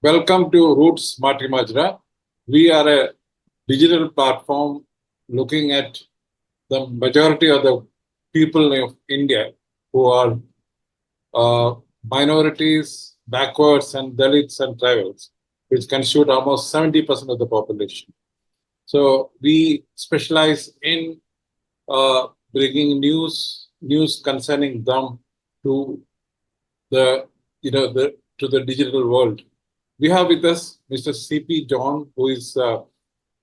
Welcome to Roots Mati Majra. We are a digital platform looking at the majority of the people of India who are minorities, backwards, and Dalits and tribals, which constitute almost 70% of the population. So we specialize in bringing news concerning them to the to the digital world. We have with us Mr. C.P. John, who is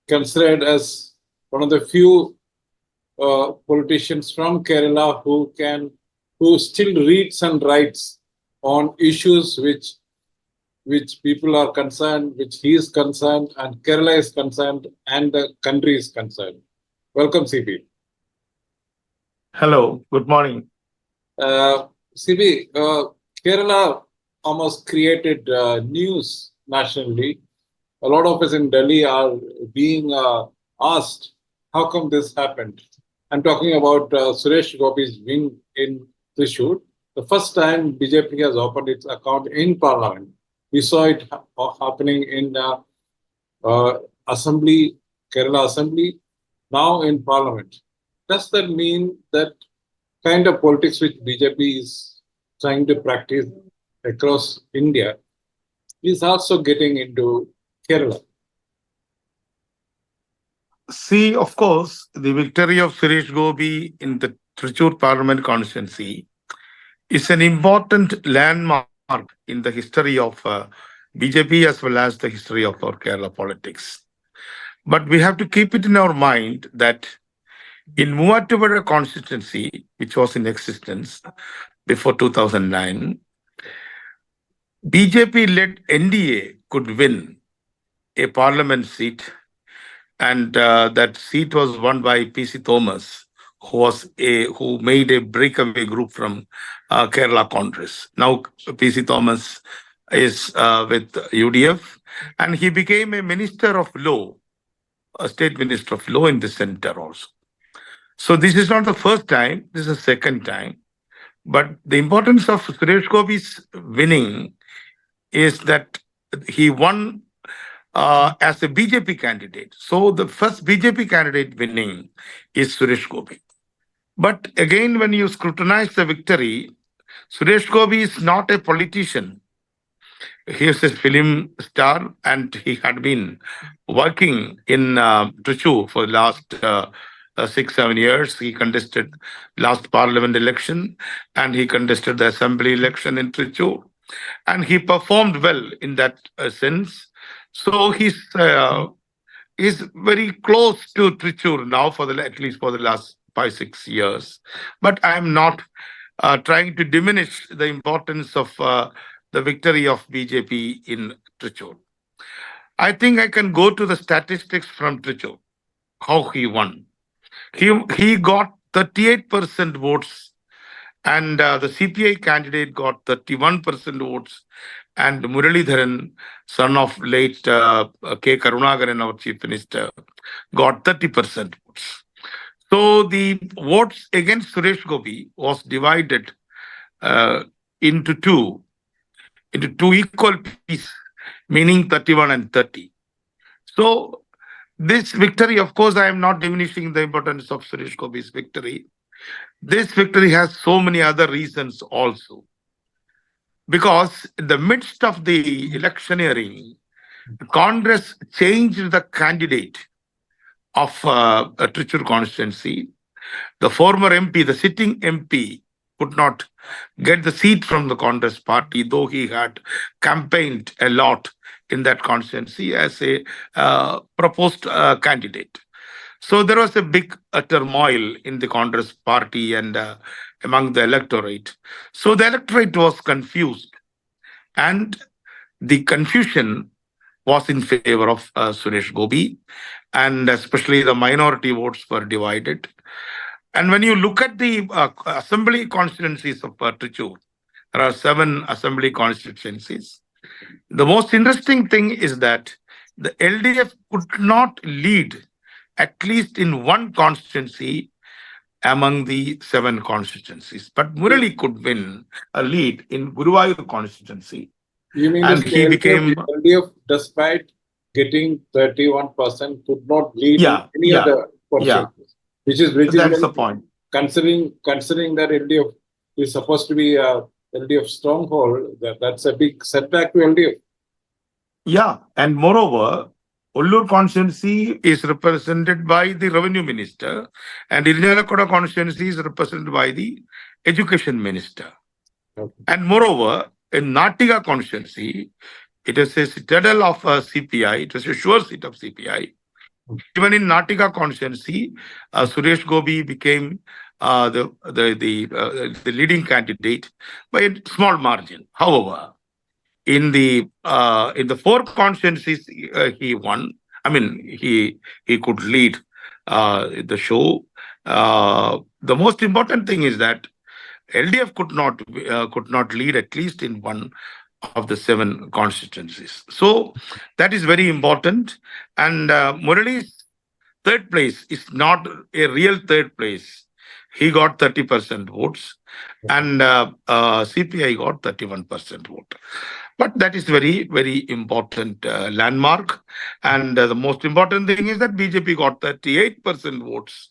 considered as one of the few politicians from Kerala who still reads and writes on issues which people are concerned, which he is concerned, and Kerala is concerned, and the country is concerned. Welcome, CP. Hello, good morning. CP, Kerala almost created news nationally. A lot of us in Delhi are being asked, how come this happened? I'm talking about Suresh Gopi's win in Thrissur. The first time BJP has opened its account in Parliament. We saw it happening in Assembly, Kerala Assembly, now in Parliament. Does that mean that kind of politics which BJP is trying to practice across India is also getting into Kerala? See, of course, the victory of Suresh Gopi in the Thrissur Parliament constituency is an important landmark in the history of BJP as well as the history of our Kerala politics. But we have to keep it in our mind that in Muvattupuzha constituency, which was in existence before 2009, BJP-led NDA could win a parliament seat, and that seat was won by P.C. Thomas, who made a breakaway group from Kerala Congress. Now P.C. Thomas is with UDF, and he became a minister of law, a state minister of law in the center also. So this is not the first time; this is the second time. But the importance of Suresh Gopi's winning is that he won as a BJP candidate. So the first BJP candidate winning is Suresh Gopi. But again, when you scrutinize the victory, Suresh Gopi is not a politician. He is a film star, and he had been working in Thrissur for the last 6-7 years. He contested last parliament election, and he contested the assembly election in Thrissur, and he performed well in that sense. So he's very close to Thrissur now at least for the last 5-6 years. But I am not trying to diminish the importance of the victory of BJP in Thrissur. I think I can go to the statistics from Thrissur, how he won. He got 38% votes, and the CPI candidate got 31% votes, and Muralidharan, son of late K. Karunakaran, our chief minister, got 30% votes. So the votes against Suresh Gopi was divided into two equal pieces, meaning 31 and 30. So this victory, of course, I am not diminishing the importance of Suresh Gopi's victory. This victory has so many other reasons also. Because in the midst of the electioneering, Congress changed the candidate of a Thrissur constituency. The former MP, the sitting MP, could not get the seat from the Congress party, though he had campaigned a lot in that constituency as a proposed candidate. So there was a big turmoil in the Congress party and among the electorate. So the electorate was confused, and the confusion was in favor of Suresh Gopi, and especially the minority votes were divided. And when you look at the assembly constituencies of Thrissur, there are 7 assembly constituencies. The most interesting thing is that the LDF could not lead, at least in one constituency among the 7 constituencies. But Murali could win a lead in Guruvayur constituency. You mean And this he became, LDF, despite getting 31%, could not lead in yeah, any yeah, other yeah. constituencies, which is That's very the point. considering that LDF is supposed to be a LDF stronghold. That's a big setback to LDF. Yeah. And moreover, Ullur constituency is represented by the revenue minister, and Irinjalakoda constituency is represented by the education minister. Okay. And moreover, in Natiga constituency, it is a citadel of CPI, it is a sure seat of CPI. Even in Natiga constituency, Suresh Gopi became the leading candidate by a small margin. However, in the four constituencies he won. I mean, he could lead the show. The most important thing is that LDF could not lead at least in one of the seven constituencies. So that is very important. And Murali's third place is not a real third place. He got 30% votes, and CPI got 31% vote. But that is very, very important landmark. And the most important thing is that BJP got 38% votes.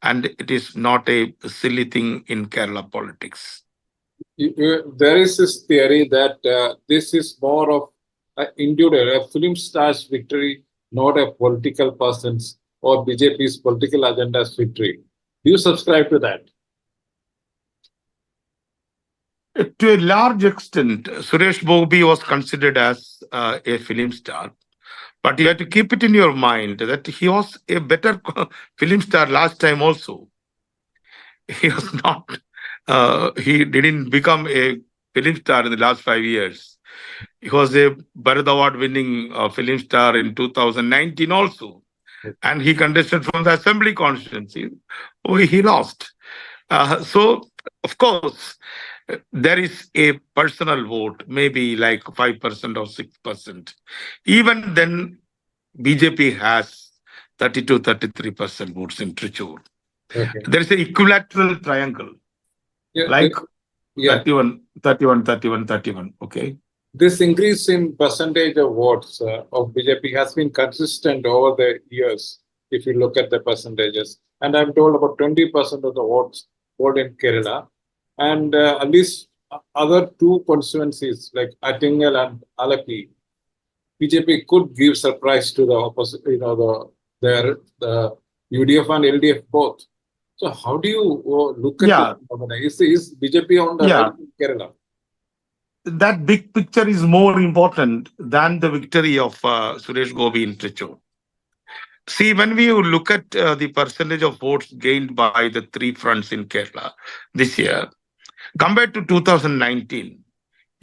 And it is not a silly thing in Kerala politics. There is this theory that this is more of an individual, a film star's victory, not a political person's or BJP's political agenda's victory. Do you subscribe to that? To a large extent, Suresh Gopi was considered as a film star. But you have to keep it in your mind that he was a better film star last time also. He was not, he didn't become a film star in the last 5 years. He was a Bharat Award winning film star in 2019 also. And he contested from the assembly constituency. Oh, he lost. So, of course, there is a personal vote, maybe like 5% or 6%. Even then, BJP has 30 to 33% votes in Trichur. Okay. There is an equilateral triangle, like 31, 31, 31, 31. Okay. This increase in percentage of votes of BJP has been consistent over the years, if you look at the percentages. And I'm told about 20% of the votes vote in Kerala. And at least other two constituencies like Attingal and Alapi, BJP could give surprise to the opposite, the UDF and LDF both. So how do you look at it? Is BJP on the right in Kerala? That big picture is more important than the victory of Suresh Gopi in Trichur. See, when we look at the percentage of votes gained by the three fronts in Kerala this year, compared to 2019,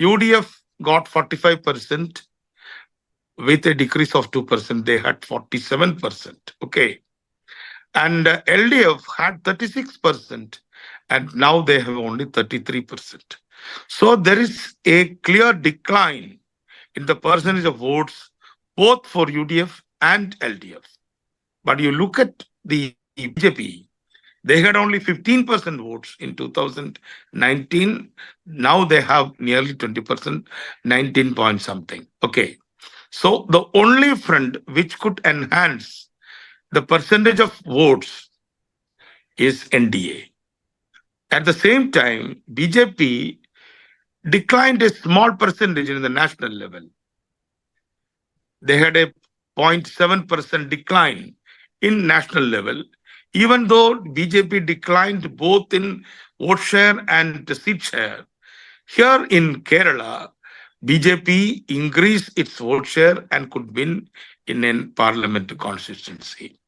UDF got 45% with a decrease of 2%. They had 47%. Okay. And LDF had 36%, and now they have only 33%. So there is a clear decline in the percentage of votes, both for UDF and LDF. But you look at the BJP, they had only 15% votes in 2019. Now they have nearly 20%, 19 point something. Okay. So the only front which could enhance the percentage of votes is NDA. At the same time, BJP declined a small percentage in the national level. They had a 0.7% decline in national level, even though BJP declined both in vote share and seat share. Here in Kerala, BJP increased its vote share and could win in a parliament constituency.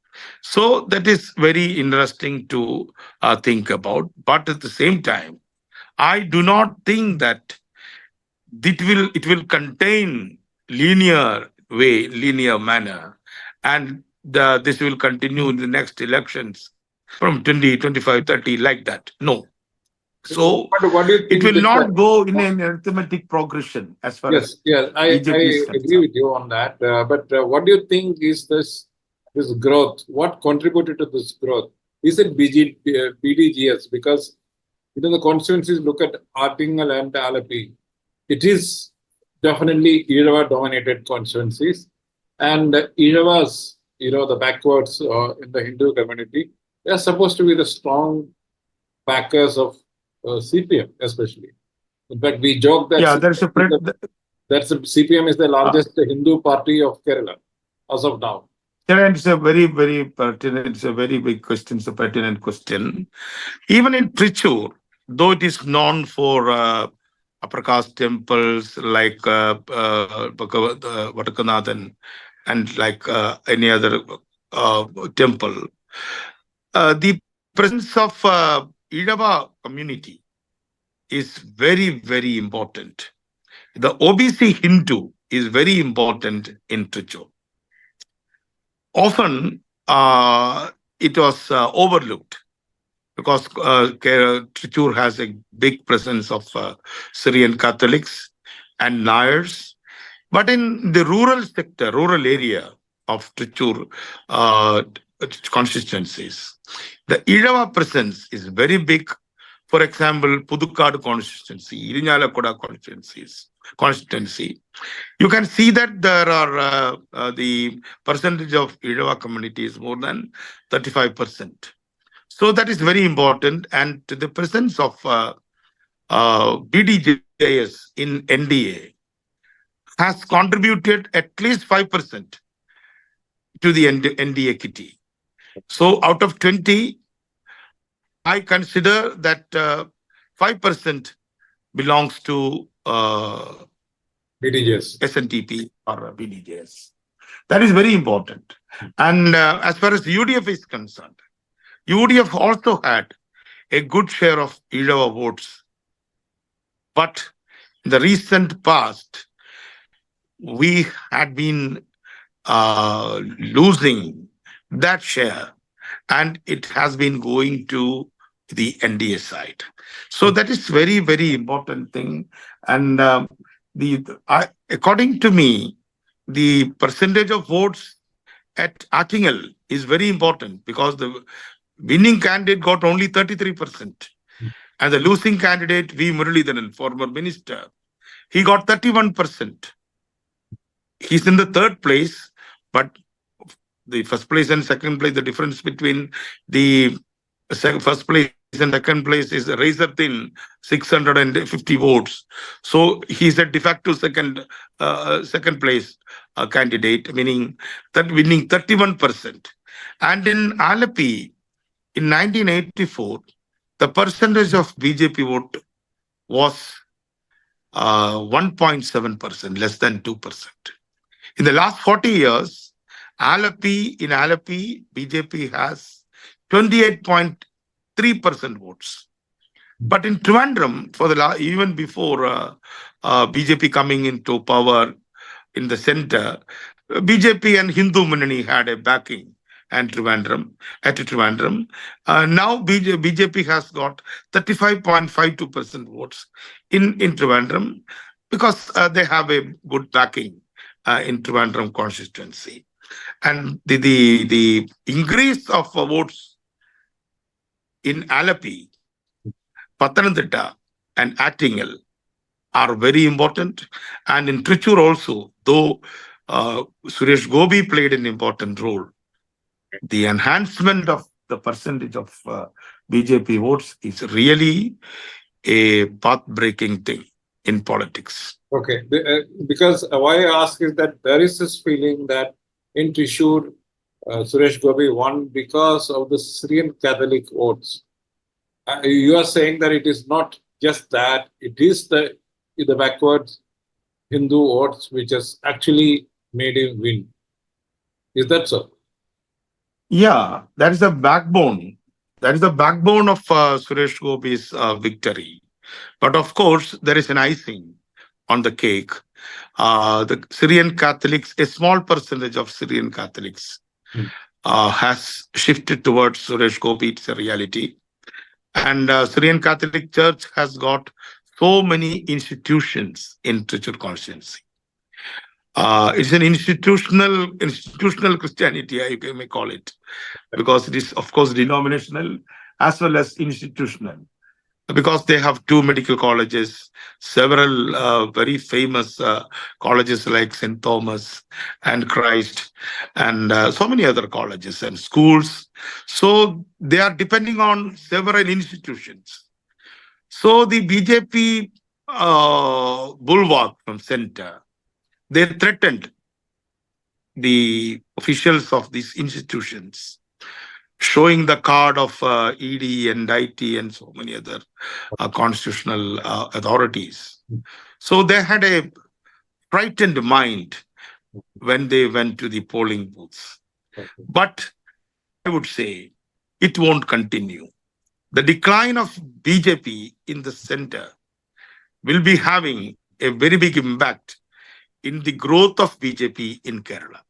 So that is very interesting to think about. But at the same time, I do not think that it will contain linear manner, and this will continue in the next elections from 20, 25, 30, like that. No. So what do you think it will not go in an arithmetic progression as far as I BJP is agree concerned. with you on that. But what do you think is this growth? What contributed to this growth? Is it BDGs? Because the constituencies look at Artingal and Alapi. It is definitely Irawa dominated constituencies. And Iravas, the backwards in the Hindu community, they are supposed to be the strong backers of CPM, especially. In fact, we joke that Yeah, there's a CPM is the uh, largest Hindu party of Kerala as of now. yeah, it's a very, very pertinent, it's a very big question, it's a pertinent question. Even in Trichur, though it is known for upper caste temples like Vadakanathan and like any other temple, the presence of Idava community is very, very important. The OBC Hindu is very important in Trichur. Often it was overlooked because Trichur has a big presence of Syrian Catholics and Nayars. But in the rural sector, rural area of Trichur uh, constituencies, the Idava presence is very big. For example, Pudukkad constituency, Irinjalakoda constituency, you can see that there are the percentage of Idava community is more than 35%. So that is very important. And the presence of BDJS in NDA has contributed at least 5% to the NDA kitty. So out of 20, I consider that 5% belongs to BDJs. SNTP or BDJS. That is very important. And as far as UDF is concerned, UDF also had a good share of Idava votes. But in the recent past, we had been losing that share, and it has been going to the NDA side. So that is very, very important thing. And according to me, the percentage of votes at Attingal is very important because the winning candidate got only 33%. And the losing candidate, V. Muralidharan, former minister, he got 31%. He's in the third place, but the first place and second place, the difference between the first place and second place is razor thin, 650 votes. So he's a de facto second place candidate, meaning that winning 31%. And in Alapi, in 1984, the percentage of BJP vote was 1.7%, less than 2%. In the last 40 years, in Alapi, BJP has 28.3% votes. But in Trivandrum, even before BJP coming into power in the center, BJP and Hindu Munani had a backing at Trivandrum. Now BJP has got 35.52% votes in Trivandrum because they have a good backing in Trivandrum constituency. And the increase of votes in Alapi, Pathanamthitta, and Attingal are very important. And in Trichur also, though Suresh Gopi played an important role, the enhancement of the percentage of BJP votes is really a path-breaking thing in politics. Okay, because why I ask is that there is this feeling that in Trishur, Suresh Gopi won because of the Syrian Catholic votes. You are saying that it is not just that, it is the backwards Hindu votes which has actually made him win. Is that so? Yeah, that is the backbone. That is the backbone of Suresh Gopi's victory. But of course, there is an icing on the cake. The Syrian Catholics, a small percentage of Syrian Catholics has shifted towards Suresh Gopi. It's a reality. And Syrian Catholic Church has got so many institutions in Trichur constituency. It's an institutional Christianity, you may call it, because it is, of course, denominational as well as institutional. because they have two medical colleges, several very famous colleges like St. Thomas and Christ, and so many other colleges and schools. So they are depending on several institutions. So the BJP bulwark from center, they threatened the officials of these institutions, showing the card of ED and IT and so many other constitutional authorities. So they had a frightened mind when they went to the polling booths. But I would say it won't continue. The decline of BJP in the center will be having a very big impact in the growth of BJP in Kerala.